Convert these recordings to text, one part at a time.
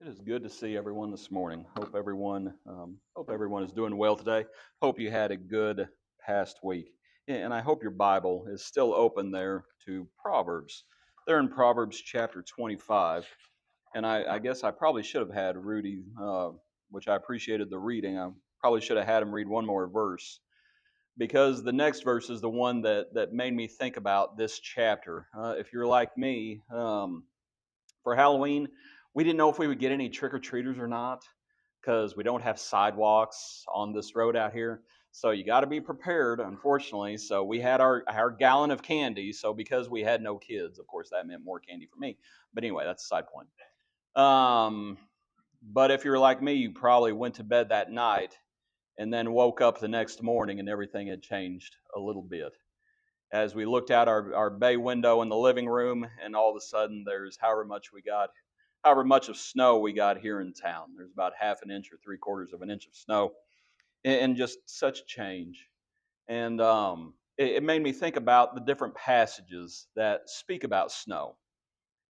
It is good to see everyone this morning. Hope everyone is doing well today. Hope you had a good past week, and I hope your Bible is still open there to Proverbs. They're in Proverbs chapter 25, and I guess I probably should have had Rudy, which I appreciated the reading. I probably should have had him read one more verse because the next verse is the one that made me think about this chapter. If you're like me, for Halloween, we didn't know if we would get any trick or treaters or not because we don't have sidewalks on this road out here. So you got to be prepared, unfortunately. So we had our gallon of candy. So because we had no kids, of course, that meant more candy for me. But anyway, that's a side point. Um, but if you're like me, you probably went to bed that night and then woke up the next morning and everything had changed a little bit. As we looked out our bay window in the living room, and all of a sudden there's however much of snow we got here in town. There's about half an inch or three quarters of an inch of snow, and just such change. And it made me think about the different passages that speak about snow.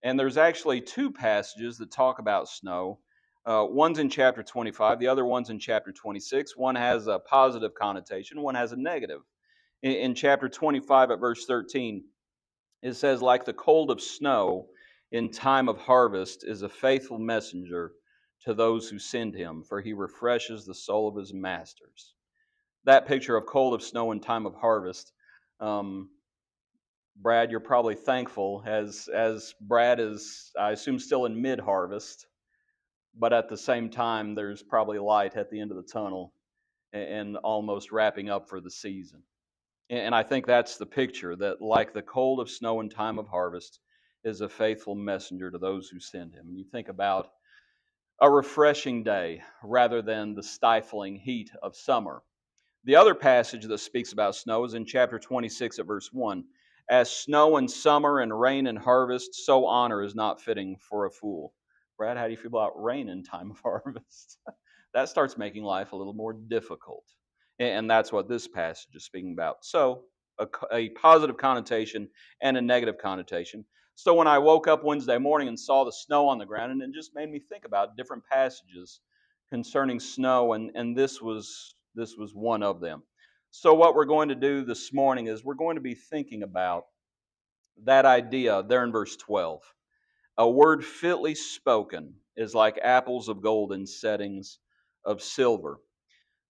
And there's actually two passages that talk about snow. One's in chapter 25, the other one's in chapter 26. One has a positive connotation, one has a negative. In chapter 25 at verse 13, it says, like the cold of snow in time of harvest is a faithful messenger to those who send him, for he refreshes the soul of his masters. That picture of cold of snow in time of harvest, um, Brad, you're probably thankful as Brad is, I assume, still in mid-harvest, but at the same time, there's probably light at the end of the tunnel and almost wrapping up for the season. And I think that's the picture, that like the cold of snow in time of harvest is a faithful messenger to those who send him. You think about a refreshing day rather than the stifling heat of summer. The other passage that speaks about snow is in chapter 26 at verse 1. As snow in summer and rain in harvest, so honor is not fitting for a fool. Brad, how do you feel about rain in time of harvest? That starts making life a little more difficult. And that's what this passage is speaking about. So, a positive connotation and a negative connotation. So, when I woke up Wednesday morning and saw the snow on the ground, and it just made me think about different passages concerning snow, and this was one of them. So, what we're going to do this morning is we're going to be thinking about that idea there in verse 12. A word fitly spoken is like apples of gold in settings of silver.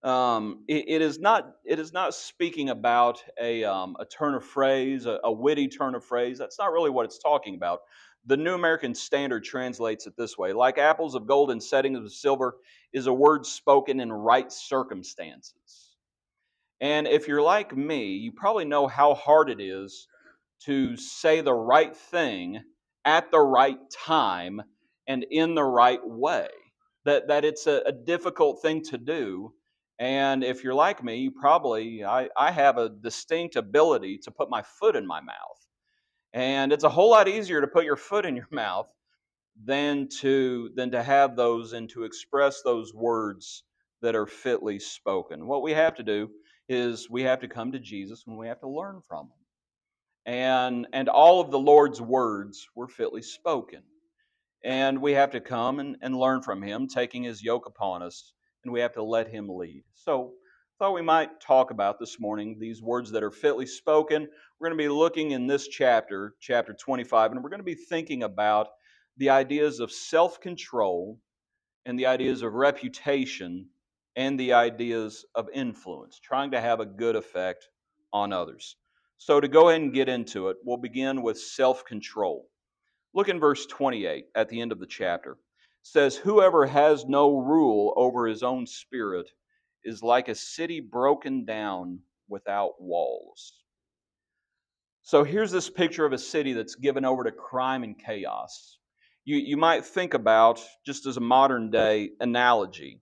It is not speaking about a turn of phrase, a witty turn of phrase. That's not really what it's talking about. The New American Standard translates it this way: like apples of gold in settings of silver is a word spoken in right circumstances. And if you're like me, you probably know how hard it is to say the right thing at the right time and in the right way. That it's a difficult thing to do. And if you're like me, I have a distinct ability to put my foot in my mouth. And it's a whole lot easier to put your foot in your mouth than to have those and to express those words that are fitly spoken. What we have to do is we have to come to Jesus and we have to learn from him. And all of the Lord's words were fitly spoken. And we have to come and learn from him, taking his yoke upon us, and we have to let him lead. So I thought we might talk about this morning these words that are fitly spoken. We're going to be looking in this chapter 25, and we're going to be thinking about the ideas of self-control and the ideas of reputation and the ideas of influence, trying to have a good effect on others. So to go ahead and get into it, we'll begin with self-control. Look in verse 28 at the end of the chapter. It says, whoever has no rule over his own spirit is like a city broken down without walls. So here's this picture of a city that's given over to crime and chaos. You might think about, just as a modern day analogy,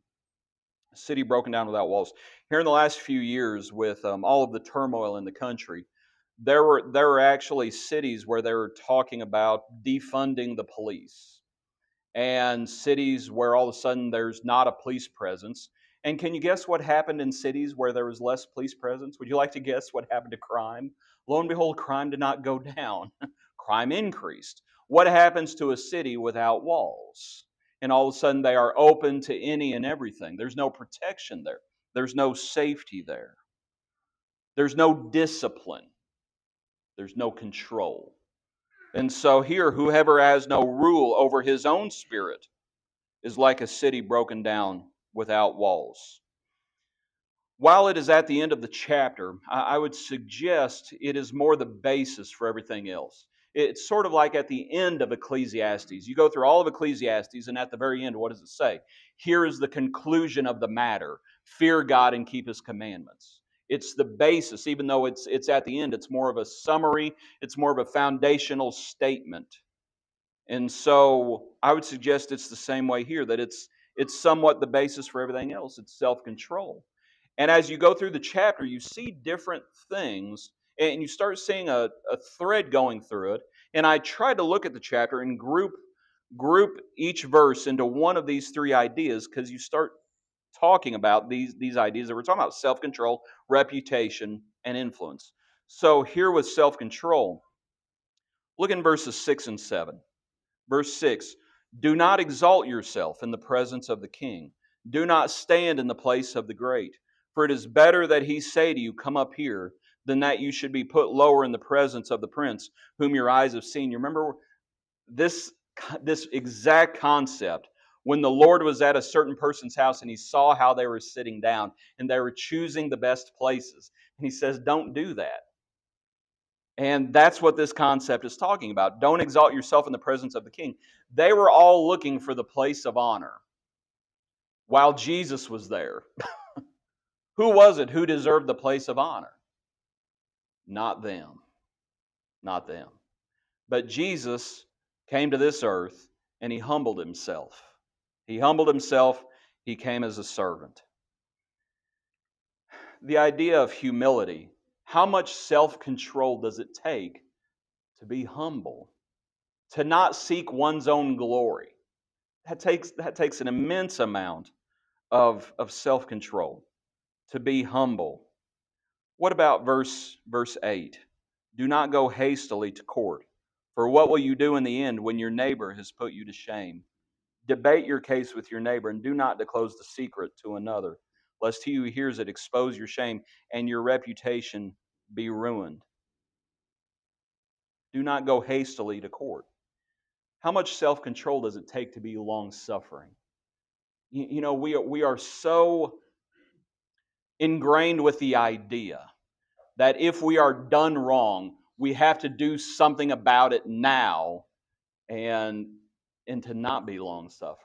a city broken down without walls. Here in the last few years, with all of the turmoil in the country, there were actually cities where they were talking about defunding the police, and cities where all of a sudden there's not a police presence. And can you guess what happened in cities where there was less police presence? Would you like to guess what happened to crime? Lo and behold, crime did not go down. Crime increased. What happens to a city without walls? and all of a sudden they are open to any and everything. There's no protection there. There's no safety there. There's no discipline. There's no control. And so here, whoever has no rule over his own spirit is like a city broken down without walls. While it is at the end of the chapter, I would suggest it is more the basis for everything else. It's sort of like at the end of Ecclesiastes. You go through all of Ecclesiastes, and at the very end, what does it say? Here is the conclusion of the matter. Fear God and keep His commandments. It's the basis. Even though it's at the end, it's more of a summary. It's more of a foundational statement. And so I would suggest it's the same way here, that it's somewhat the basis for everything else. It's self-control. And as you go through the chapter, you see different things, and you start seeing a thread going through it. And I tried to look at the chapter and group each verse into one of these three ideas, because you start talking about these ideas that we're talking about: self-control, reputation, and influence. So here with self-control, look in verses 6 and 7. Verse 6, do not exalt yourself in the presence of the king. Do not stand in the place of the great. For it is better that he say to you, come up here, than that you should be put lower in the presence of the prince, whom your eyes have seen. You remember this exact concept when the Lord was at a certain person's house and He saw how they were sitting down and they were choosing the best places. And He says, don't do that. And that's what this concept is talking about. Don't exalt yourself in the presence of the king. They were all looking for the place of honor while Jesus was there. Who was it who deserved the place of honor? Not them. Not them. But Jesus came to this earth and He humbled Himself. He humbled Himself. He came as a servant. The idea of humility. How much self-control does it take to be humble? To not seek one's own glory. That takes an immense amount of self-control. To be humble. What about verse 8? Do not go hastily to court, for what will you do in the end when your neighbor has put you to shame? Debate your case with your neighbor, and do not disclose the secret to another, lest he who hears it expose your shame and your reputation be ruined. Do not go hastily to court. How much self-control does it take to be long-suffering? You know, we are so ingrained with the idea that if we are done wrong, we have to do something about it now and to not be long-suffering.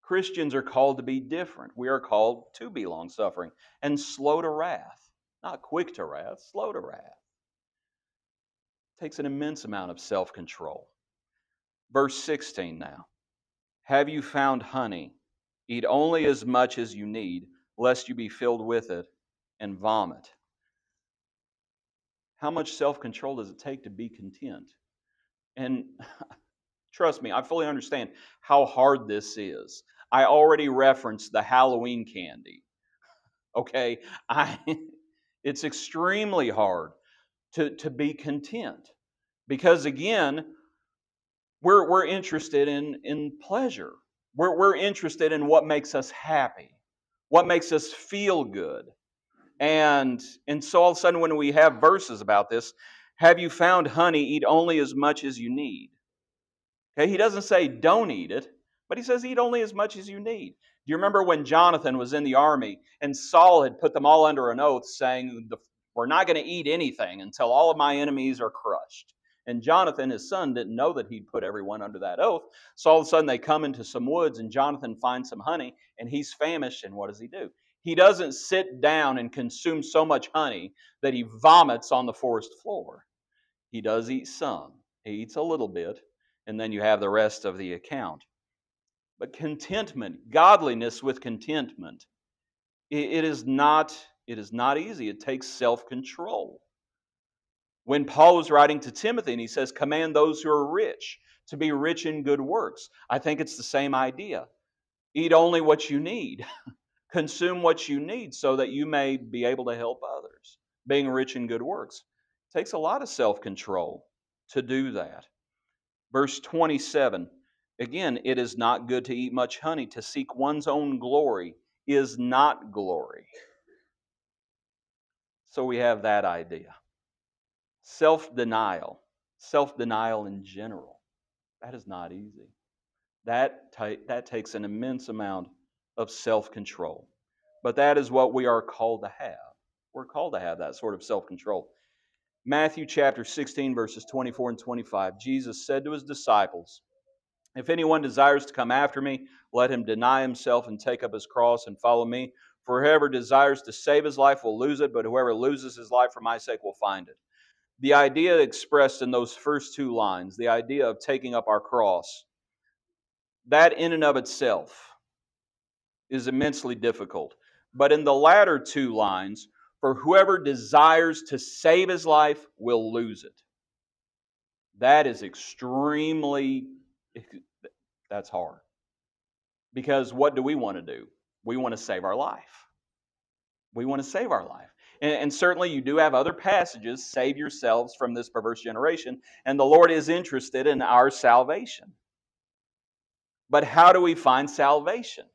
Christians are called to be different. We are called to be long-suffering and slow to wrath. Not quick to wrath, slow to wrath. It takes an immense amount of self-control. Verse 16 now. Have you found honey? Eat only as much as you need, lest you be filled with it and vomit. How much self-control does it take to be content? And trust me, I fully understand how hard this is. I already referenced the Halloween candy. Okay? It's extremely hard to be content. Because again, we're interested in pleasure. We're interested in what makes us happy, what makes us feel good. And so all of a sudden when we have verses about this, have you found honey? Eat only as much as you need. Okay, He doesn't say don't eat it, but He says eat only as much as you need. Do you remember when Jonathan was in the army and Saul had put them all under an oath saying, we're not going to eat anything until all of my enemies are crushed? And Jonathan, his son, didn't know that he'd put everyone under that oath. So all of a sudden they come into some woods and Jonathan finds some honey and he's famished. And what does he do? He doesn't sit down and consume so much honey that he vomits on the forest floor. He does eat some. He eats a little bit, and then you have the rest of the account. But contentment, godliness with contentment, it is not easy. It takes self-control. When Paul was writing to Timothy and he says, command those who are rich to be rich in good works, I think it's the same idea. Eat only what you need. Consume what you need so that you may be able to help others. Being rich in good works. It takes a lot of self-control to do that. Verse 27, Again, it is not good to eat much honey. To seek one's own glory is not glory. So we have that idea. Self-denial in general, that is not easy. That takes an immense amount of self-control. But that is what we are called to have. We're called to have that sort of self-control. Matthew chapter 16, verses 24 and 25, Jesus said to his disciples, "If anyone desires to come after me, let him deny himself and take up his cross and follow me. For whoever desires to save his life will lose it, but whoever loses his life for my sake will find it." The idea expressed in those first two lines, the idea of taking up our cross, that in and of itself is immensely difficult. But in the latter two lines, for whoever desires to save his life will lose it. That is that's hard. Because what do we want to do? We want to save our life. We want to save our life. And certainly you do have other passages, save yourselves from this perverse generation, and the Lord is interested in our salvation. But how do we find salvation?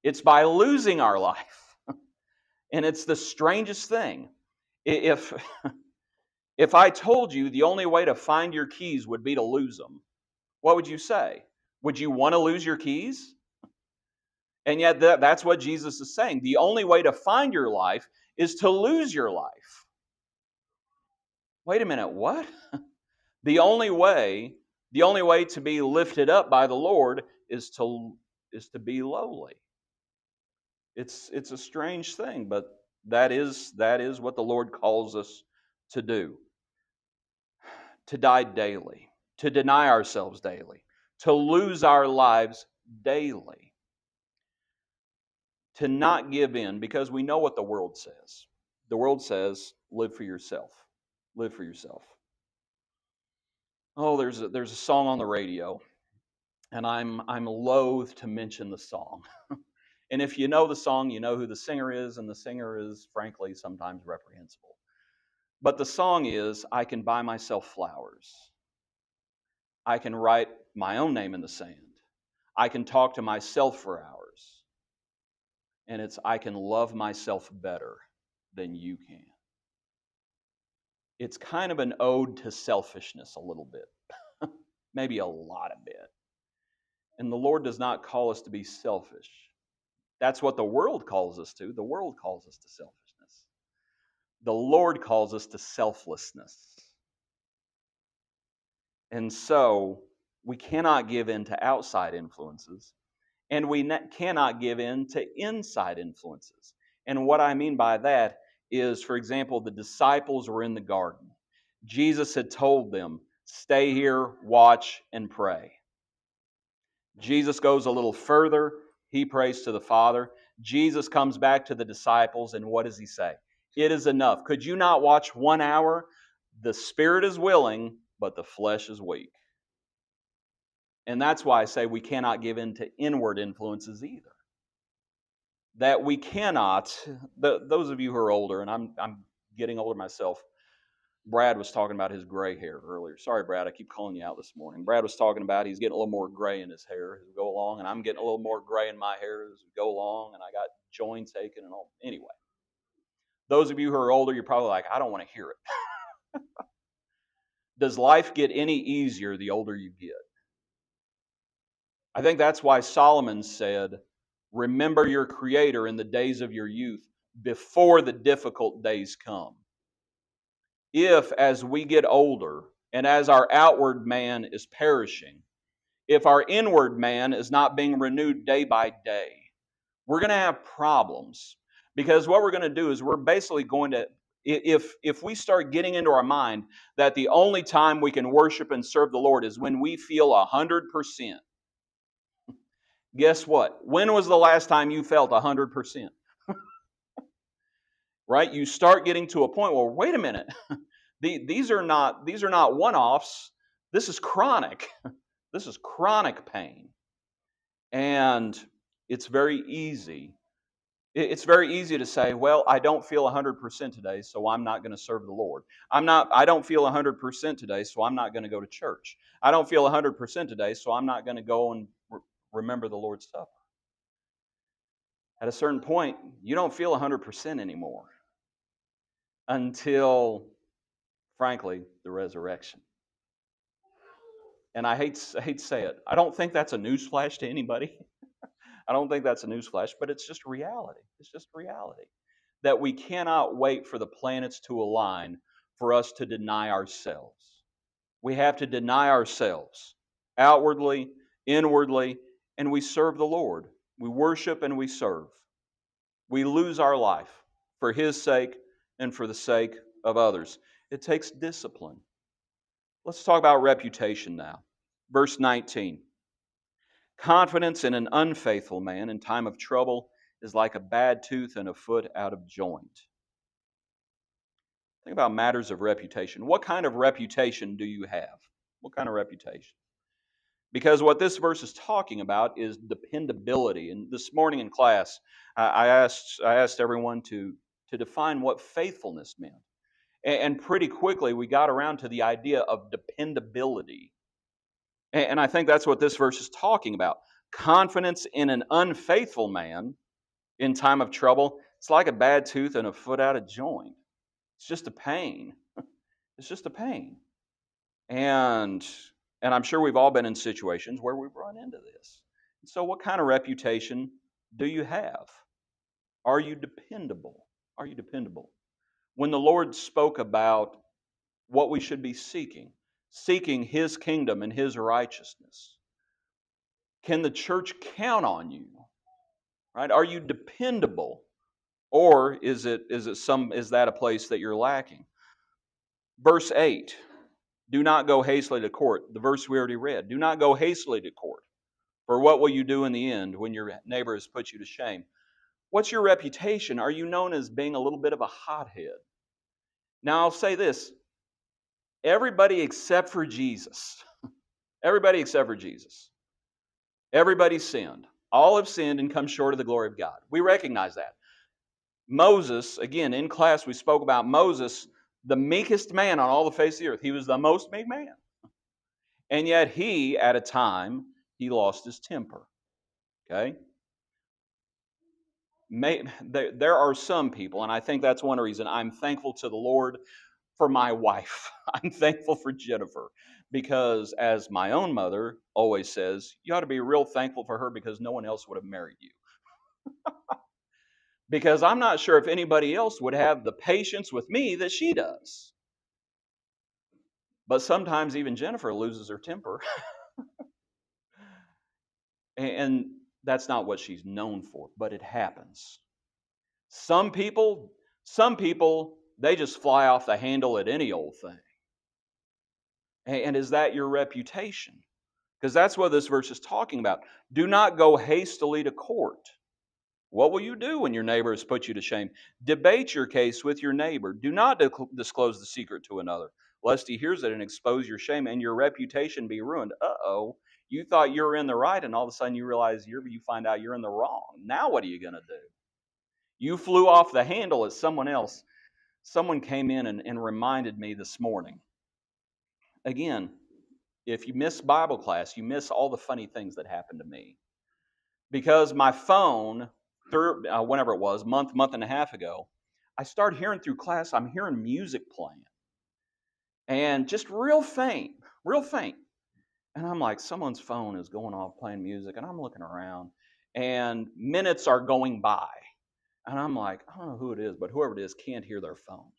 It's by losing our life. And it's the strangest thing. If I told you the only way to find your keys would be to lose them, what would you say? Would you want to lose your keys? And yet that's what Jesus is saying. The only way to find your life is to lose your life. Wait a minute, what? The only way to be lifted up by the Lord is to be lowly. It's a strange thing, but that is what the Lord calls us to do. To die daily, to deny ourselves daily, to lose our lives daily, to not give in, because we know what the world says. The world says, live for yourself. Live for yourself. Oh, there's a song on the radio, and I'm loath to mention the song. And if you know the song, you know who the singer is, and the singer is, frankly, sometimes reprehensible. But the song is, I can buy myself flowers. I can write my own name in the sand. I can talk to myself for hours. And it's, I can love myself better than you can. It's kind of an ode to selfishness a little bit. Maybe a lot of bit. And the Lord does not call us to be selfish. That's what the world calls us to. The world calls us to selfishness. The Lord calls us to selflessness. And so, we cannot give in to outside influences, and we cannot give in to inside influences. And what I mean by that is, for example, the disciples were in the garden. Jesus had told them, stay here, watch, and pray. Jesus goes a little further. He prays to the Father. Jesus comes back to the disciples, and what does he say? It is enough. Could you not watch 1 hour? The spirit is willing, but the flesh is weak. And that's why I say we cannot give in to inward influences either. That we cannot, those of you who are older, and I'm getting older myself, Brad was talking about his gray hair earlier. Sorry, Brad, I keep calling you out this morning. Brad was talking about he's getting a little more gray in his hair as we go along, and I'm getting a little more gray in my hair as we go along, and I got joints aching and all. Anyway, those of you who are older, you're probably like, I don't want to hear it. Does life get any easier the older you get? I think that's why Solomon said, remember your Creator in the days of your youth before the difficult days come. If, as we get older, and as our outward man is perishing, if our inward man is not being renewed day by day, we're going to have problems. Because what we're going to do is we're basically going to, if we start getting into our mind that the only time we can worship and serve the Lord is when we feel 100%, guess what? When was the last time you felt 100%? Right? You start getting to a point where, wait a minute, these are not one-offs. This is chronic. This is chronic pain. And it's very easy. It's very easy to say, well, I don't feel 100% today, so I'm not going to serve the Lord. I don't feel 100% today, so I'm not going to go to church. I don't feel 100% today, so I'm not going to go and remember the Lord's Supper. At a certain point, you don't feel 100% anymore until, frankly, the resurrection. And I hate to say it. I don't think that's a newsflash to anybody. I don't think that's a newsflash, but it's just reality. It's just reality. That we cannot wait for the planets to align for us to deny ourselves. We have to deny ourselves outwardly, inwardly, and we serve the Lord. We worship and we serve. We lose our life for His sake and for the sake of others. It takes discipline. Let's talk about reputation now. Verse 19. Confidence in an unfaithful man in time of trouble is like a bad tooth and a foot out of joint. Think about matters of reputation. What kind of reputation do you have? What kind of reputation? Because what this verse is talking about is dependability. And this morning in class, I asked everyone to define what faithfulness meant. And pretty quickly, we got around to the idea of dependability. And I think that's what this verse is talking about. Confidence in an unfaithful man in time of trouble, it's like a bad tooth and a foot out of joint. It's just a pain. It's just a pain. And I'm sure we've all been in situations where we've run into this. So what kind of reputation do you have? Are you dependable? Are you dependable? When the Lord spoke about what we should be seeking His kingdom and His righteousness, can the church count on you? Right? Are you dependable? Or is that a place that you're lacking? Verse 8, do not go hastily to court. The verse we already read. Do not go hastily to court. For what will you do in the end when your neighbor has put you to shame? What's your reputation? Are you known as being a little bit of a hothead? Now I'll say this. Everybody except for Jesus. Everybody except for Jesus. Everybody sinned. All have sinned and come short of the glory of God. We recognize that. Moses, again, in class we spoke about Moses, the meekest man on all the face of the earth. He was the most meek man. And yet he, at a time, he lost his temper. Okay? There are some people, and I think that's one reason I'm thankful to the Lord for my wife. I'm thankful for Jennifer. Because as my own mother always says, you ought to be real thankful for her because no one else would have married you. Because I'm not sure if anybody else would have the patience with me that she does. But sometimes even Jennifer loses her temper. And that's not what she's known for, but it happens. Some people, they just fly off the handle at any old thing. And is that your reputation? Because that's what this verse is talking about. Do not go hastily to court. What will you do when your neighbor has put you to shame? Debate your case with your neighbor. Do not disclose the secret to another, lest he hears it and expose your shame and your reputation be ruined. Uh-oh, you thought you were in the right, and all of a sudden you realize you find out you're in the wrong. Now what are you going to do? You flew off the handle at someone else. Someone came in and reminded me this morning. Again, if you miss Bible class, you miss all the funny things that happened to me. Because my phone, whenever it was, month and a half ago, I started hearing through class, I'm hearing music playing. And just real faint. And I'm like, someone's phone is going off playing music, and I'm looking around, and minutes are going by. And I'm like, I don't know who it is, but whoever it is can't hear their phone.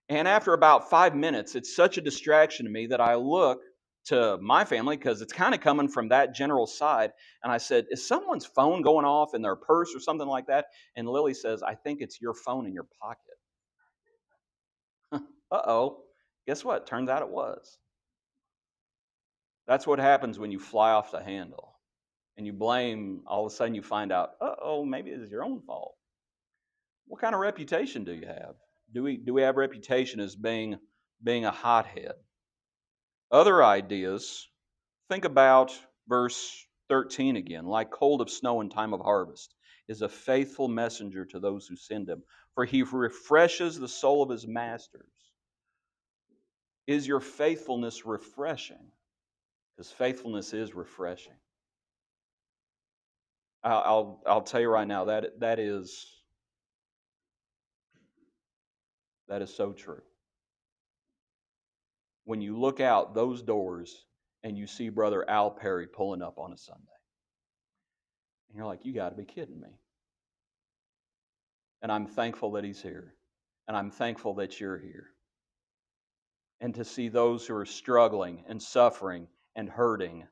And after about 5 minutes, it's such a distraction to me that I look to my family, because it's kind of coming from that general side. And I said, is someone's phone going off in their purse or something like that? And Lily says, I think it's your phone in your pocket. Uh-oh. Guess what? Turns out it was. That's what happens when you fly off the handle and you blame, all of a sudden you find out, uh-oh, maybe it's your own fault. What kind of reputation do you have? Do we have reputation as being a hothead? Other ideas, think about verse 13 again, like cold of snow in time of harvest, is a faithful messenger to those who send him, for he refreshes the soul of his masters. Is your faithfulness refreshing? Because faithfulness is refreshing. I'll tell you right now that is so true. When you look out those doors and you see Brother Al Perry pulling up on a Sunday, and you're like, you got to be kidding me. And I'm thankful that he's here, and I'm thankful that you're here. And to see those who are struggling and suffering and hurting,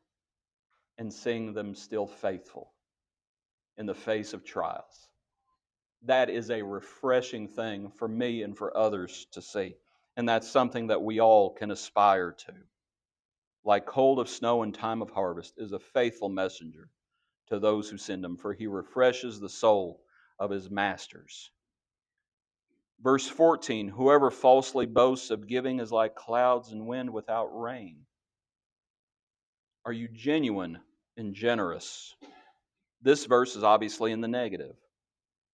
and seeing them still faithful in the face of trials. That is a refreshing thing for me and for others to see. And that's something that we all can aspire to. Like cold of snow in time of harvest is a faithful messenger to those who send him, for he refreshes the soul of his masters. Verse 14, whoever falsely boasts of giving is like clouds and wind without rain. Are you genuine and generous? This verse is obviously in the negative,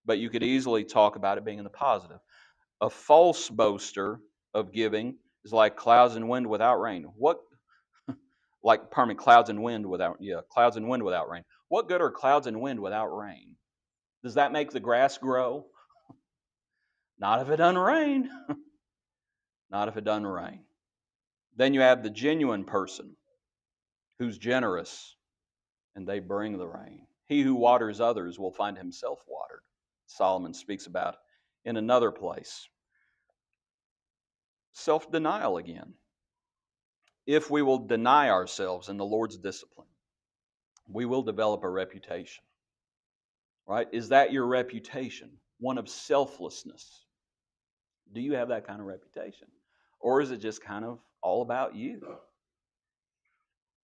but you could easily talk about it being in the positive. A false boaster of giving is like clouds and wind without rain. Clouds and wind without rain. What good are clouds and wind without rain? Does that make the grass grow? Not if it doesn't rain. Not if it doesn't rain. Then you have the genuine person who's generous, and they bring the rain. He who waters others will find himself watered. Solomon speaks about in another place. Self-denial again. If we will deny ourselves in the Lord's discipline, we will develop a reputation. Right? Is that your reputation? One of selflessness? Do you have that kind of reputation? Or is it just kind of all about you?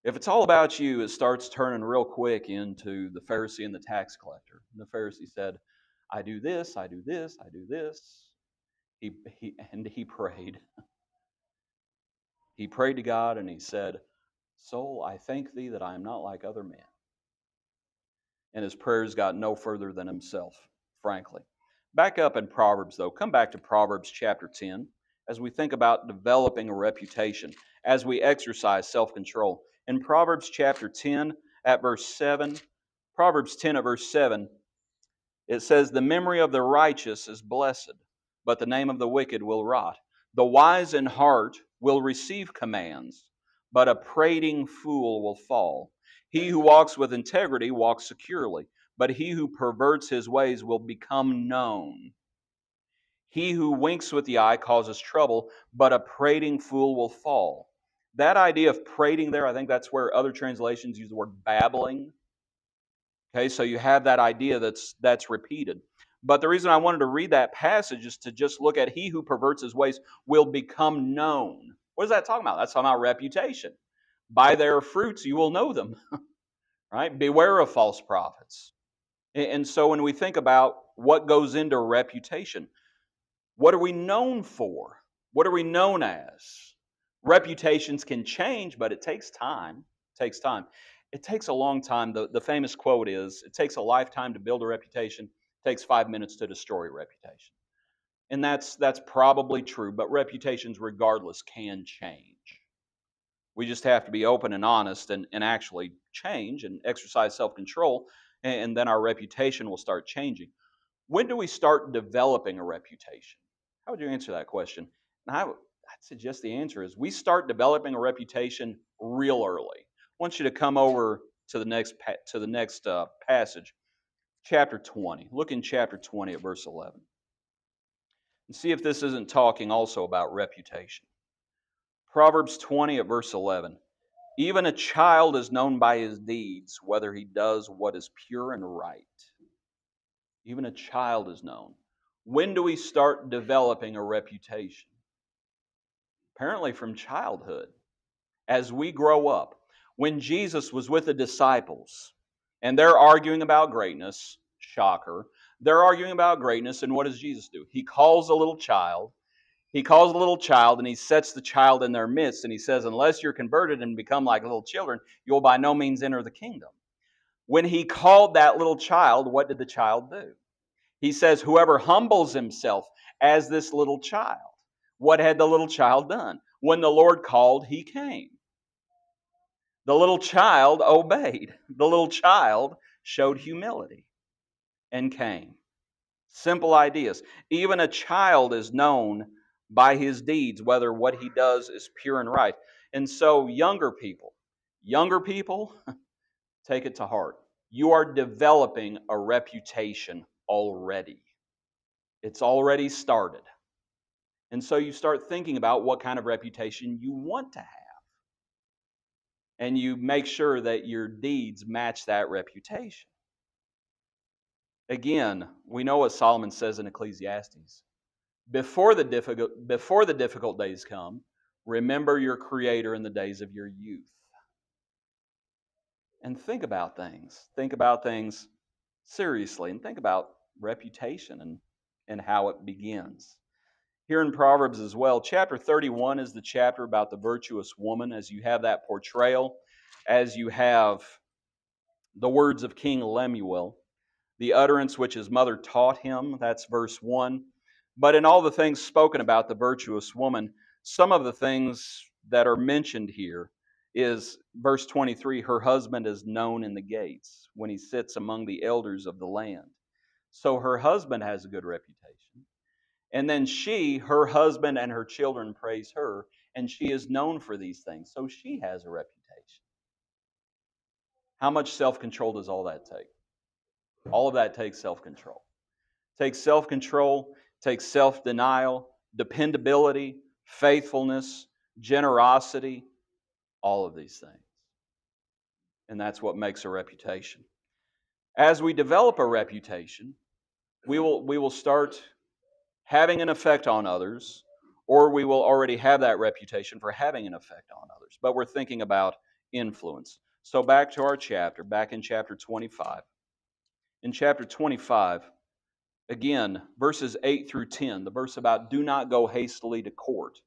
If it's all about you, it starts turning real quick into the Pharisee and the tax collector. And the Pharisee said, I do this, I do this, I do this. He prayed. He prayed to God and he said, Soul, I thank thee that I am not like other men. And his prayers got no further than himself, frankly. Back up in Proverbs, though. Come back to Proverbs chapter 10 as we think about developing a reputation, as we exercise self-control. In Proverbs chapter 10 at verse 7, Proverbs 10 at verse 7, it says, the memory of the righteous is blessed, but the name of the wicked will rot. The wise in heart will receive commands, but a prating fool will fall. He who walks with integrity walks securely, but he who perverts his ways will become known. He who winks with the eye causes trouble, but a prating fool will fall. That idea of prating there, I think that's where other translations use the word babbling. Okay, so you have that idea that's repeated. But the reason I wanted to read that passage is to just look at he who perverts his ways will become known. What is that talking about? That's talking about reputation. By their fruits you will know them. Right? Beware of false prophets. And so when we think about what goes into reputation, what are we known for? What are we known as? Reputations can change, but it takes time. It takes time. It takes a long time. The famous quote is, it takes a lifetime to build a reputation. It takes 5 minutes to destroy a reputation. And that's probably true, but reputations regardless can change. We just have to be open and honest and actually change and exercise self-control, and then our reputation will start changing. When do we start developing a reputation? How would you answer that question? And I'd suggest the answer is we start developing a reputation real early. I want you to come over to the next passage, chapter 20. Look in chapter 20 at verse 11. And see if this isn't talking also about reputation. Proverbs 20 at verse 11. Even a child is known by his deeds, whether he does what is pure and right. Even a child is known. When do we start developing a reputation? Apparently from childhood. As we grow up. When Jesus was with the disciples, and they're arguing about greatness, shocker, they're arguing about greatness, and what does Jesus do? He calls a little child. He calls a little child, and he sets the child in their midst, and he says, unless you're converted and become like little children, you'll by no means enter the kingdom. When he called that little child, what did the child do? He says, whoever humbles himself as this little child. What had the little child done? When the Lord called, he came. The little child obeyed. The little child showed humility and came. Simple ideas. Even a child is known by his deeds, whether what he does is pure and right. And so younger people, take it to heart. You are developing a reputation already. It's already started. And so you start thinking about what kind of reputation you want to have. And you make sure that your deeds match that reputation. Again, we know what Solomon says in Ecclesiastes. Before the difficult days come, remember your Creator in the days of your youth. And think about things. Think about things seriously. And think about reputation and how it begins. Here in Proverbs as well, chapter 31 is the chapter about the virtuous woman, as you have that portrayal, as you have the words of King Lemuel, the utterance which his mother taught him, that's verse 1. But in all the things spoken about the virtuous woman, some of the things that are mentioned here is verse 23, her husband is known in the gates when he sits among the elders of the land. So her husband has a good reputation. And then her husband, and her children praise her, and she is known for these things. So she has a reputation. How much self-control does all that take? All of that takes self-control. Takes self-control, takes self-denial, dependability, faithfulness, generosity, all of these things. And that's what makes a reputation. As we develop a reputation, we will start having an effect on others, or we will already have that reputation for having an effect on others. But we're thinking about influence. So back to our chapter, back in chapter 25. In chapter 25, again, verses 8 through 10, the verse about do not go hastily to court,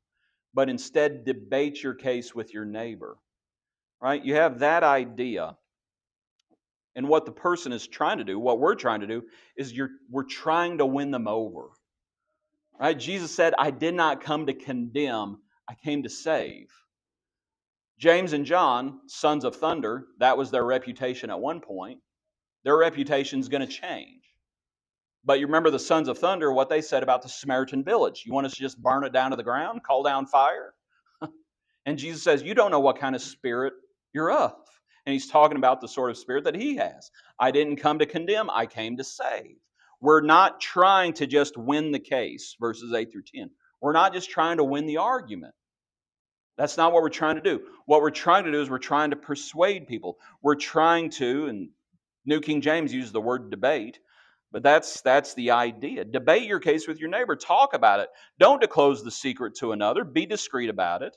but instead debate your case with your neighbor. Right? You have that idea. And what the person is trying to do, what we're trying to do, is we're trying to win them over. Right? Jesus said, I did not come to condemn, I came to save. James and John, sons of thunder, that was their reputation at one point. Their reputation is going to change. But you remember the sons of thunder, what they said about the Samaritan village. You want us to just burn it down to the ground, call down fire? And Jesus says, you don't know what kind of spirit you're of. And he's talking about the sort of spirit that he has. I didn't come to condemn, I came to save. We're not trying to just win the case, verses 8 through 10. We're not just trying to win the argument. That's not what we're trying to do. What we're trying to do is we're trying to persuade people. We're trying to, and New King James uses the word debate, but that's the idea. Debate your case with your neighbor. Talk about it. Don't disclose the secret to another. Be discreet about it.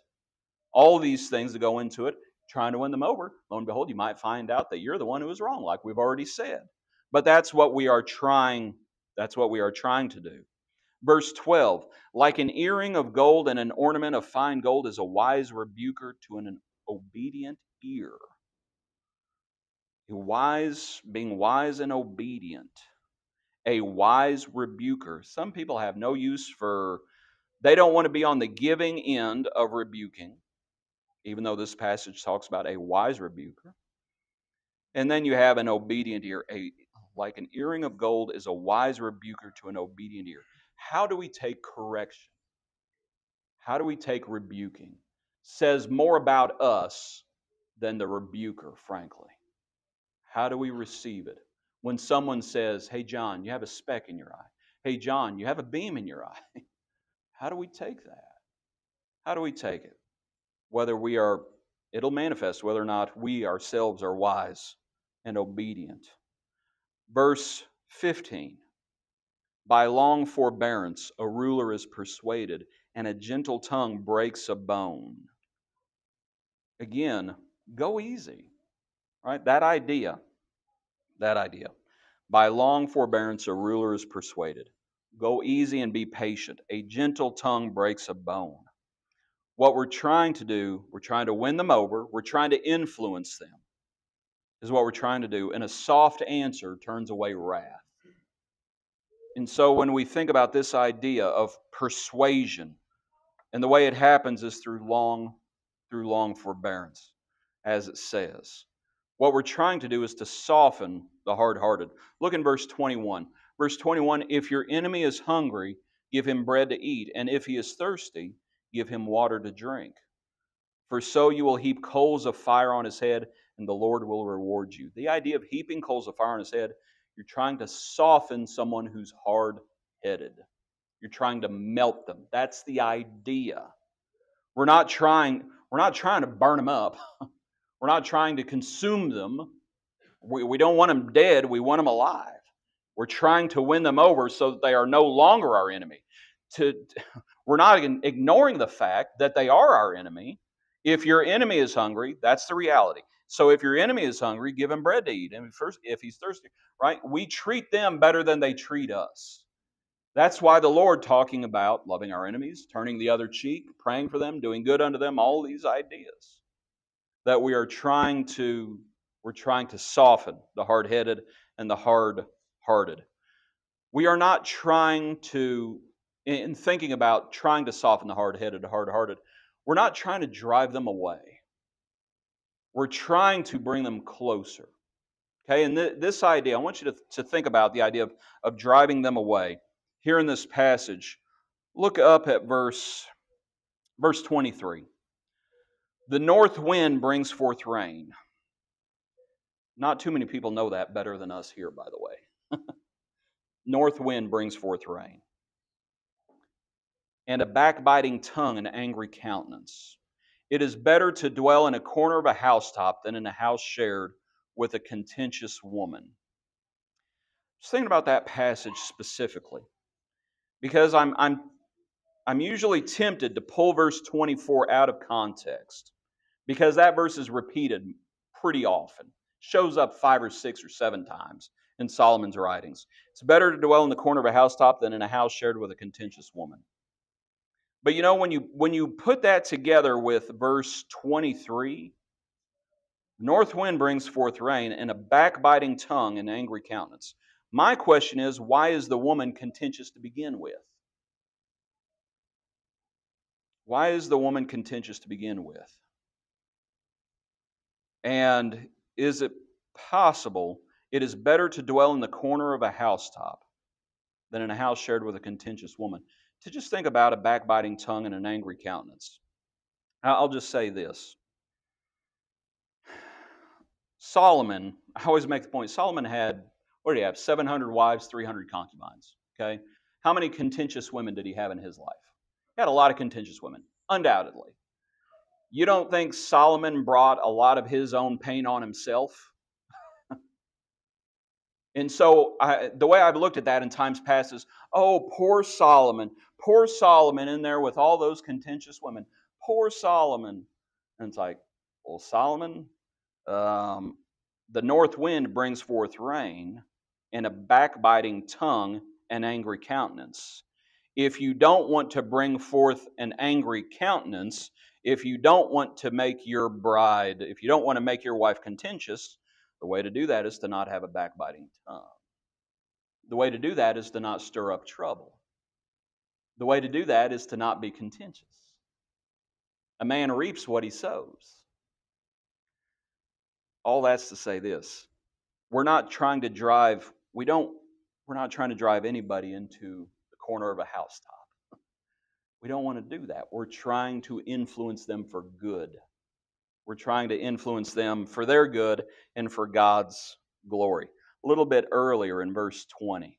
All these things that go into it, trying to win them over. Lo and behold, you might find out that you're the one who is wrong, like we've already said. But that's what we are trying to do. Verse 12, like an earring of gold and an ornament of fine gold is a wise rebuker to an obedient ear. Being wise and obedient. A wise rebuker. Some people have no use they don't want to be on the giving end of rebuking, even though this passage talks about a wise rebuker. And then you have an obedient ear. Like an earring of gold is a wise rebuker to an obedient ear. How do we take correction? How do we take rebuking? Says more about us than the rebuker, frankly. How do we receive it? When someone says, hey, John, you have a speck in your eye. Hey, John, you have a beam in your eye. How do we take that? How do we take it? It'll manifest whether or not we ourselves are wise and obedient. Verse 15. By long forbearance a ruler is persuaded, and a gentle tongue breaks a bone. Again, go easy. Right? That idea. By long forbearance a ruler is persuaded. Go easy and be patient. A gentle tongue breaks a bone. What we're trying to do, we're trying to win them over. We're trying to influence them. is what we're trying to do. And a soft answer turns away wrath. And so when we think about this idea of persuasion, and the way it happens is through long forbearance, as it says. What we're trying to do is to soften the hard-hearted. Look in verse 21. Verse 21, if your enemy is hungry, give him bread to eat, and if he is thirsty, give him water to drink. For so you will heap coals of fire on his head, and the Lord will reward you. The idea of heaping coals of fire on his head, you're trying to soften someone who's hard-headed. You're trying to melt them. That's the idea. We're not trying to burn them up. We're not trying to consume them. We don't want them dead. We want them alive. We're trying to win them over so that they are no longer our enemy. We're not ignoring the fact that they are our enemy. If your enemy is hungry, that's the reality. So if your enemy is hungry, give him bread to eat. And first, if he's thirsty, right? We treat them better than they treat us. That's why the Lord talking about loving our enemies, turning the other cheek, praying for them, doing good unto them, all these ideas that we're trying to soften the hard-headed and the hard-hearted. We are not trying to, in thinking about trying to soften the hard-headed, hard-hearted, we're not trying to drive them away. We're trying to bring them closer. Okay, and this idea, I want you to think about the idea of driving them away. Here in this passage, look up at verse 23. The north wind brings forth rain. Not too many people know that better than us here, by the way. North wind brings forth rain. And a backbiting tongue and angry countenance. It is better to dwell in a corner of a housetop than in a house shared with a contentious woman. Just thinking about that passage specifically, because I'm usually tempted to pull verse 24 out of context, because that verse is repeated pretty often. Shows up 5 or 6 or 7 times in Solomon's writings. It's better to dwell in the corner of a housetop than in a house shared with a contentious woman. But you know, when you put that together with verse 23, north wind brings forth rain, and a backbiting tongue and angry countenance. My question is, why is the woman contentious to begin with? Why is the woman contentious to begin with? And is it possible it is better to dwell in the corner of a housetop than in a house shared with a contentious woman? To just think about a backbiting tongue and an angry countenance. I'll just say this. Solomon, I always make the point, Solomon had, what did he have? 700 wives, 300 concubines. Okay? How many contentious women did he have in his life? He had a lot of contentious women, undoubtedly. You don't think Solomon brought a lot of his own pain on himself? And so the way I've looked at that in times past is, oh, poor Solomon in there with all those contentious women. Poor Solomon. And it's like, well, Solomon, the north wind brings forth rain, and a backbiting tongue and angry countenance. If you don't want to bring forth an angry countenance, if you don't want to make your bride, if you don't want to make your wife contentious, the way to do that is to not have a backbiting tongue. The way to do that is to not stir up trouble. The way to do that is to not be contentious. A man reaps what he sows. All that's to say this. We're not trying to drive anybody into the corner of a housetop. We don't want to do that. We're trying to influence them for good. We're trying to influence them for their good and for God's glory. A little bit earlier in verse 20.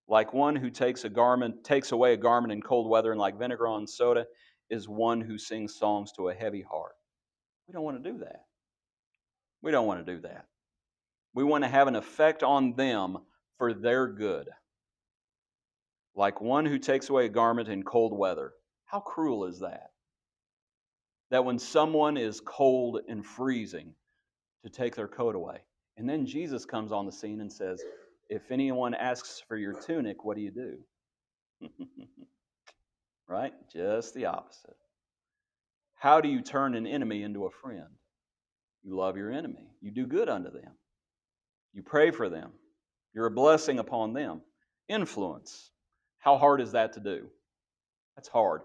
Like one who takes away a garment in cold weather, and like vinegar on soda is one who sings songs to a heavy heart. We don't want to do that. We don't want to do that. We want to have an effect on them for their good. Like one who takes away a garment in cold weather. How cruel is that? That when someone is cold and freezing, to take their coat away. And then Jesus comes on the scene and says, if anyone asks for your tunic, what do you do? Right? Just the opposite. How do you turn an enemy into a friend? You love your enemy. You do good unto them. You pray for them. You're a blessing upon them. Influence. How hard is that to do? That's hard.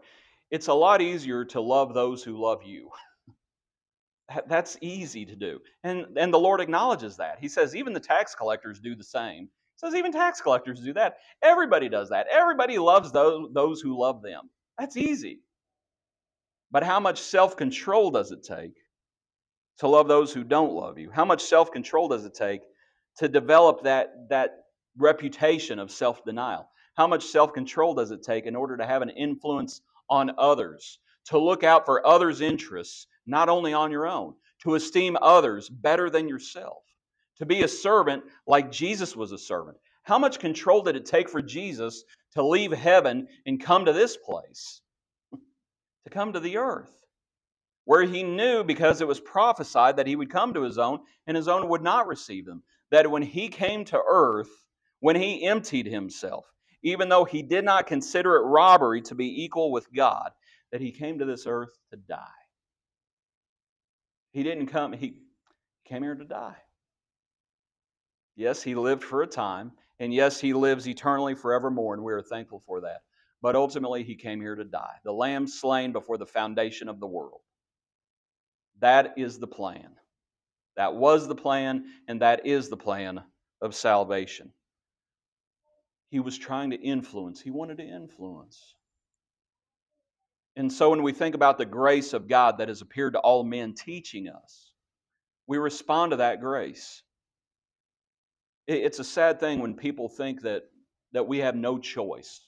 It's a lot easier to love those who love you. That's easy to do. And the Lord acknowledges that. He says even the tax collectors do the same. He says even tax collectors do that. Everybody does that. Everybody loves those who love them. That's easy. But how much self-control does it take to love those who don't love you? How much self-control does it take to develop that reputation of self-denial? How much self-control does it take in order to have an influence on others, to look out for others' interests, not only on your own, to esteem others better than yourself, to be a servant like Jesus was a servant? How much control did it take for Jesus to leave heaven and come to this place, to come to the earth, where he knew, because it was prophesied, that he would come to his own, and his own would not receive him? That when he came to earth, when he emptied himself, even though he did not consider it robbery to be equal with God, that he came to this earth to die. He didn't come, he came here to die. Yes, he lived for a time, and yes, he lives eternally forevermore, and we are thankful for that. But ultimately, he came here to die. The Lamb slain before the foundation of the world. That is the plan. That was the plan, and that is the plan of salvation. He was trying to influence. He wanted to influence. And so when we think about the grace of God that has appeared to all men teaching us, we respond to that grace. It's a sad thing when people think that we have no choice,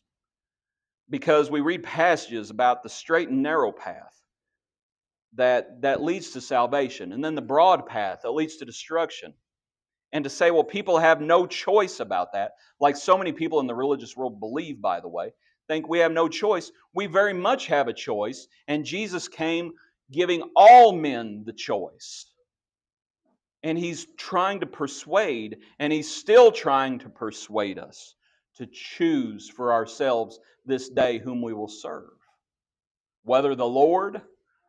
because we read passages about the straight and narrow path that leads to salvation, and then the broad path that leads to destruction. And to say, well, people have no choice about that, like so many people in the religious world believe, by the way, think we have no choice. We very much have a choice, and Jesus came giving all men the choice. And he's trying to persuade, and he's still trying to persuade us to choose for ourselves this day whom we will serve. Whether the Lord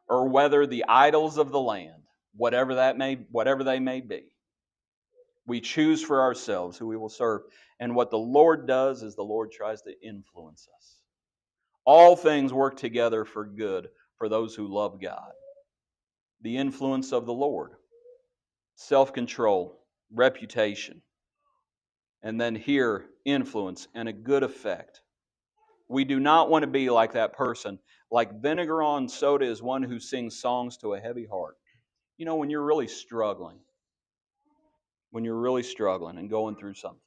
or whether the idols of the land, whatever they may be. We choose for ourselves who we will serve. And what the Lord does is the Lord tries to influence us. All things work together for good for those who love God. The influence of the Lord. Self-control, reputation. And then here, influence and a good effect. We do not want to be like that person. Like vinegar on soda is one who sings songs to a heavy heart. You know, when you're really struggling and going through something.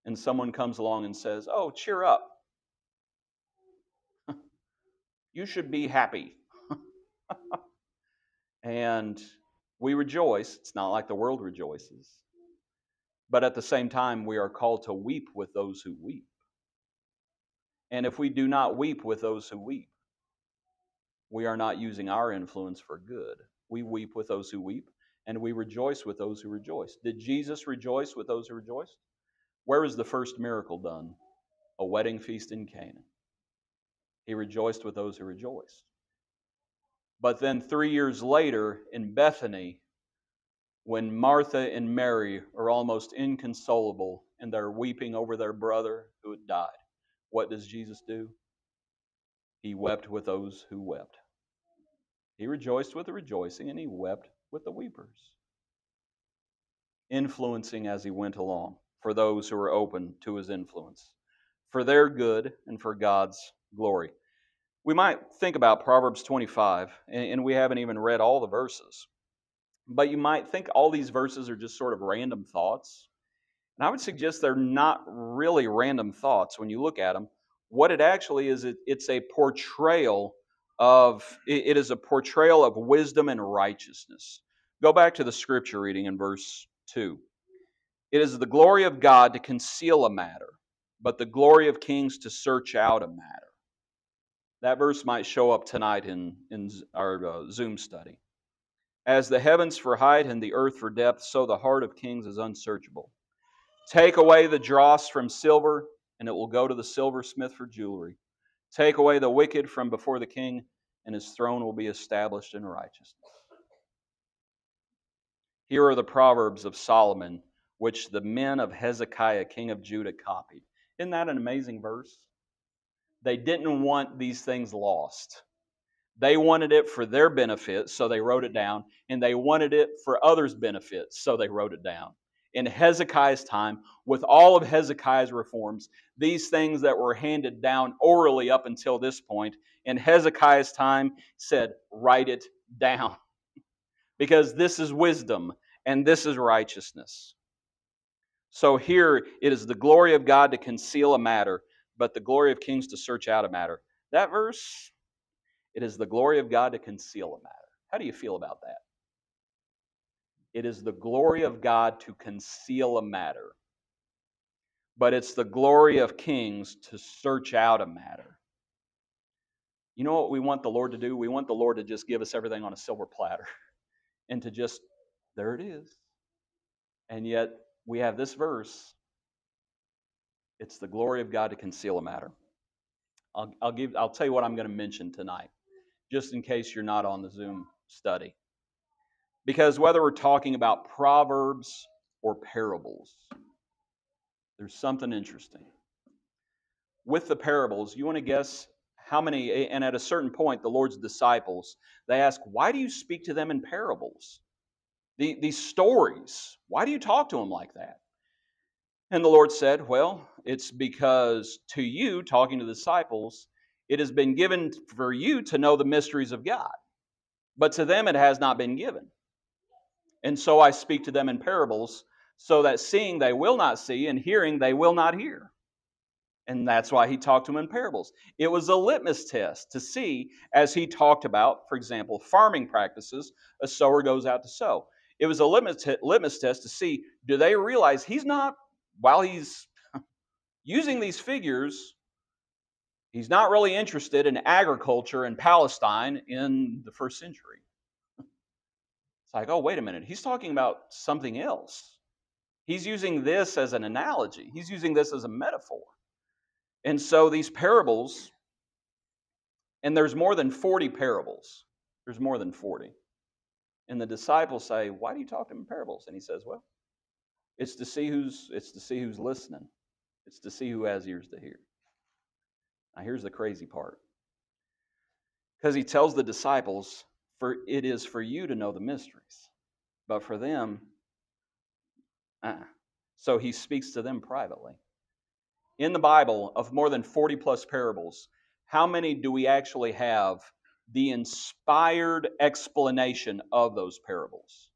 And someone comes along and says, "Oh, cheer up. You should be happy." And we rejoice. It's not like the world rejoices. But at the same time, we are called to weep with those who weep. And if we do not weep with those who weep, we are not using our influence for good. We weep with those who weep, and we rejoice with those who rejoice. Did Jesus rejoice with those who rejoiced? Where was the first miracle done? A wedding feast in Canaan. He rejoiced with those who rejoiced. But then 3 years later in Bethany, when Martha and Mary are almost inconsolable and they're weeping over their brother who had died, what does Jesus do? He wept with those who wept. He rejoiced with the rejoicing, and he wept with the weepers. Influencing as he went along for those who were open to his influence, for their good and for God's glory. We might think about Proverbs 25, and we haven't even read all the verses. But you might think all these verses are just sort of random thoughts. And I would suggest they're not really random thoughts when you look at them. What it actually is, it's a portrayal it is a portrayal of wisdom and righteousness. Go back to the scripture reading in verse 2. It is the glory of God to conceal a matter, but the glory of kings to search out a matter. That verse might show up tonight in our Zoom study. As the heavens for height and the earth for depth, so the heart of kings is unsearchable. Take away the dross from silver, and it will go to the silversmith for jewelry. Take away the wicked from before the king, and his throne will be established in righteousness. Here are the Proverbs of Solomon, which the men of Hezekiah, king of Judah, copied. Isn't that an amazing verse? They didn't want these things lost. They wanted it for their benefit, so they wrote it down, and they wanted it for others' benefits, so they wrote it down. In Hezekiah's time, with all of Hezekiah's reforms, these things that were handed down orally up until this point, in Hezekiah's time, said, write it down. Because this is wisdom, and this is righteousness. So here, it is the glory of God to conceal a matter, but the glory of kings to search out a matter. That verse, it is the glory of God to conceal a matter. How do you feel about that? It is the glory of God to conceal a matter, but it's the glory of kings to search out a matter. You know what we want the Lord to do? We want the Lord to just give us everything on a silver platter and to just, there it is. And yet, we have this verse. It's the glory of God to conceal a matter. I'll tell you what I'm going to mention tonight, just in case you're not on the Zoom study. Because whether we're talking about Proverbs or parables, there's something interesting. With the parables, you want to guess how many, and at a certain point, the Lord's disciples, they ask, why do you speak to them in parables? These stories, why do you talk to them like that? And the Lord said, well, it's because to you, talking to the disciples, it has been given for you to know the mysteries of God. But to them it has not been given. And so I speak to them in parables, so that seeing they will not see, and hearing they will not hear. And that's why he talked to them in parables. It was a litmus test to see, as he talked about, for example, farming practices, a sower goes out to sow. It was a litmus test to see, do they realize he's not, while he's using these figures, he's not really interested in agriculture in Palestine in the first century. It's like, oh, wait a minute. He's talking about something else. He's using this as an analogy. He's using this as a metaphor. And so these parables, and there's more than 40 parables. There's more than 40. And the disciples say, why do you talk to him in parables? And he says, well, it's to see who's listening. It's to see who has ears to hear. Now here's the crazy part. Because he tells the disciples, for it is for you to know the mysteries. But for them, So he speaks to them privately. In the Bible, of more than 40 plus parables, how many do we actually have the inspired explanation of those parables?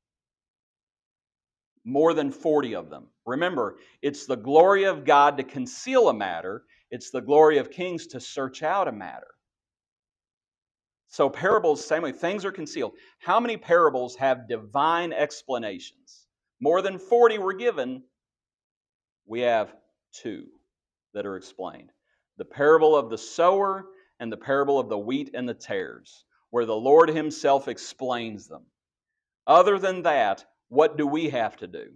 More than 40 of them. Remember, it's the glory of God to conceal a matter. It's the glory of kings to search out a matter. So parables, same way, things are concealed. How many parables have divine explanations? More than 40 were given. We have 2 that are explained. The parable of the sower and the parable of the wheat and the tares, where the Lord himself explains them. Other than that, what do we have to do?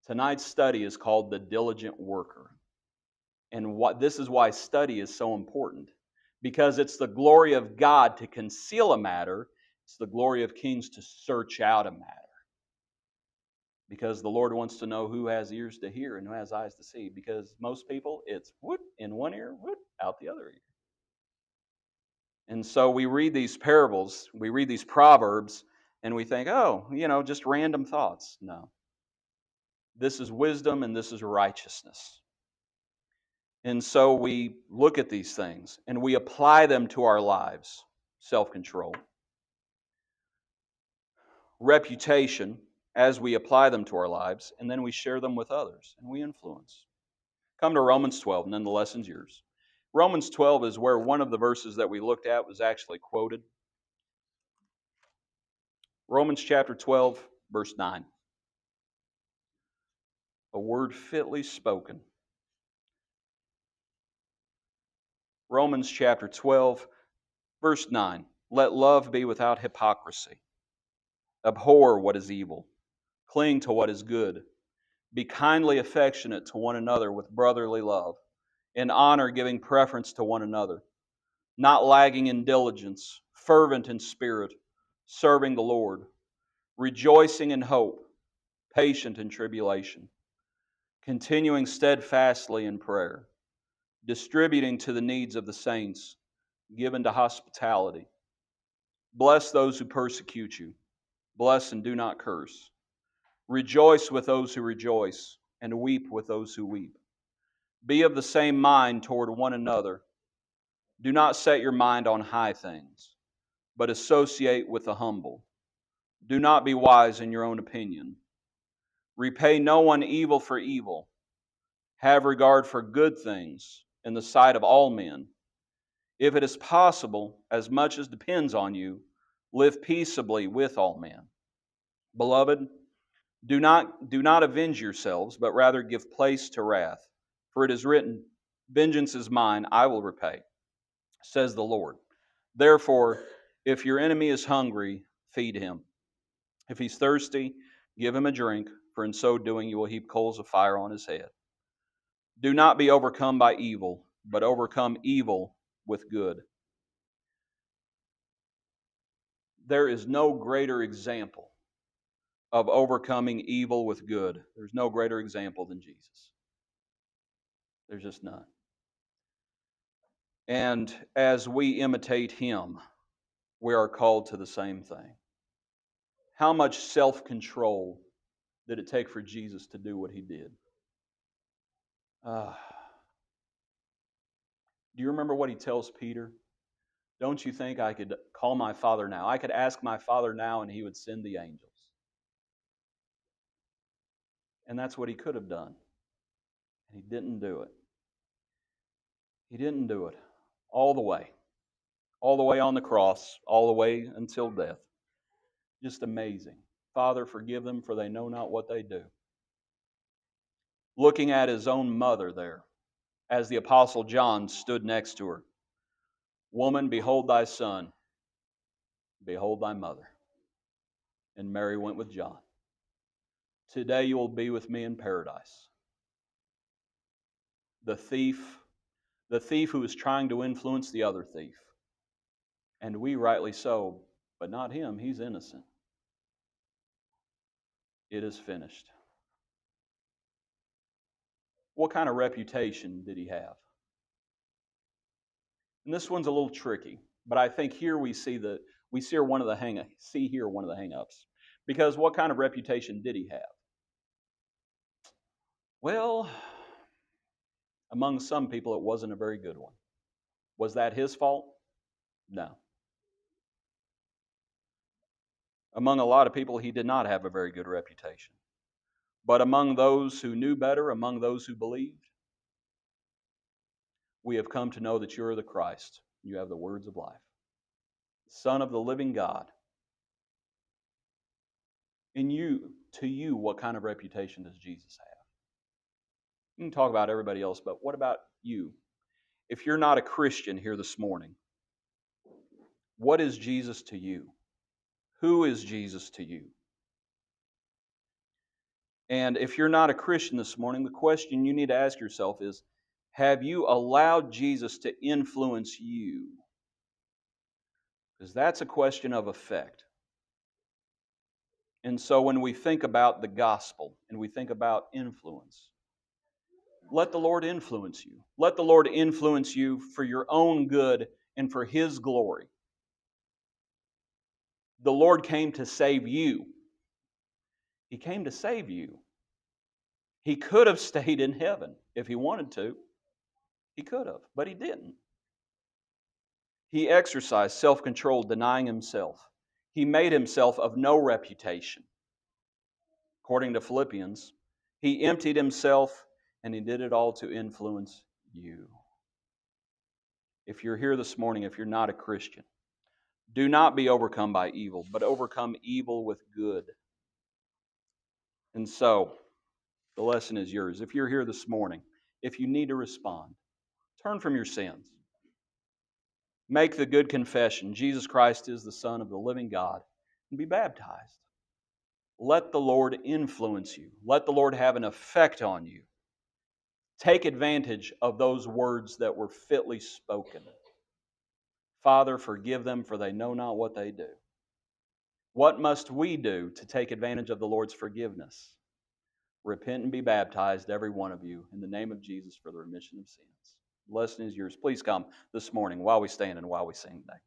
Tonight's study is called The Diligent Worker. And this is why study is so important. Because it's the glory of God to conceal a matter. It's the glory of kings to search out a matter. Because the Lord wants to know who has ears to hear and who has eyes to see. Because most people, it's whoop in one ear, whoop out the other ear. And so we read these parables, we read these proverbs, and we think, oh, just random thoughts. No. This is wisdom and this is righteousness. And so we look at these things and we apply them to our lives. Self-control. Reputation, as we apply them to our lives, and then we share them with others and we influence. Come to Romans 12, and then the lesson's yours. Romans 12 is where one of the verses that we looked at was actually quoted. Romans chapter 12, verse 9. A word fitly spoken. Romans chapter 12, verse 9. Let love be without hypocrisy. Abhor what is evil. Cling to what is good. Be kindly affectionate to one another with brotherly love. in honor giving preference to one another, not lagging in diligence, fervent in spirit, serving the Lord, rejoicing in hope, patient in tribulation, continuing steadfastly in prayer, distributing to the needs of the saints, given to hospitality. Bless those who persecute you. Bless and do not curse. Rejoice with those who rejoice, and weep with those who weep. Be of the same mind toward one another. Do not set your mind on high things, but associate with the humble. Do not be wise in your own opinion. Repay no one evil for evil. Have regard for good things in the sight of all men. If it is possible, as much as depends on you, live peaceably with all men. Beloved, do not avenge yourselves, but rather give place to wrath. For it is written, "Vengeance is mine, I will repay," says the Lord. Therefore, if your enemy is hungry, feed him. If he's thirsty, give him a drink, for in so doing you will heap coals of fire on his head. Do not be overcome by evil, but overcome evil with good. There is no greater example of overcoming evil with good. There's no greater example than Jesus. There's just none. And as we imitate him, we are called to the same thing. How much self-control did it take for Jesus to do what he did? Do you remember what he tells Peter? Don't you think I could call my Father now? I could ask my Father now and he would send the angels. And that's what he could have done. And he didn't do it. He didn't do it all the way. All the way on the cross, all the way until death. Just amazing. Father, forgive them, for they know not what they do. Looking at his own mother there, as the Apostle John stood next to her. Woman, behold thy son. Behold thy mother. And Mary went with John. Today you will be with me in paradise. The thief who is trying to influence the other thief. And we rightly so, but not him. He's innocent. It is finished. What kind of reputation did he have? And this one's a little tricky, but I think here we see one of the hang-ups. Because what kind of reputation did he have? Well, among some people it wasn't a very good one. Was that his fault? No. Among a lot of people he did not have a very good reputation. But among those who knew better, among those who believed, we have come to know that you are the Christ. You have the words of life. Son of the living God. To you, what kind of reputation does Jesus have? You can talk about everybody else, but what about you? If you're not a Christian here this morning, what is Jesus to you? Who is Jesus to you? And if you're not a Christian this morning, the question you need to ask yourself is, have you allowed Jesus to influence you? Because that's a question of effect. And so when we think about the gospel and we think about influence, let the Lord influence you. Let the Lord influence you for your own good and for His glory. The Lord came to save you. He came to save you. He could have stayed in heaven if He wanted to. He could have, but He didn't. He exercised self-control, denying Himself. He made Himself of no reputation. According to Philippians, He emptied Himself, and He did it all to influence you. If you're here this morning, if you're not a Christian, do not be overcome by evil, but overcome evil with good. And so, the lesson is yours. If you're here this morning, if you need to respond, turn from your sins. Make the good confession, Jesus Christ is the Son of the living God, and be baptized. Let the Lord influence you. Let the Lord have an effect on you. take advantage of those words that were fitly spoken. Father, forgive them, for they know not what they do. What must we do to take advantage of the Lord's forgiveness? Repent and be baptized, every one of you, in the name of Jesus for the remission of sins. The blessing is yours. Please come this morning while we stand and while we sing today.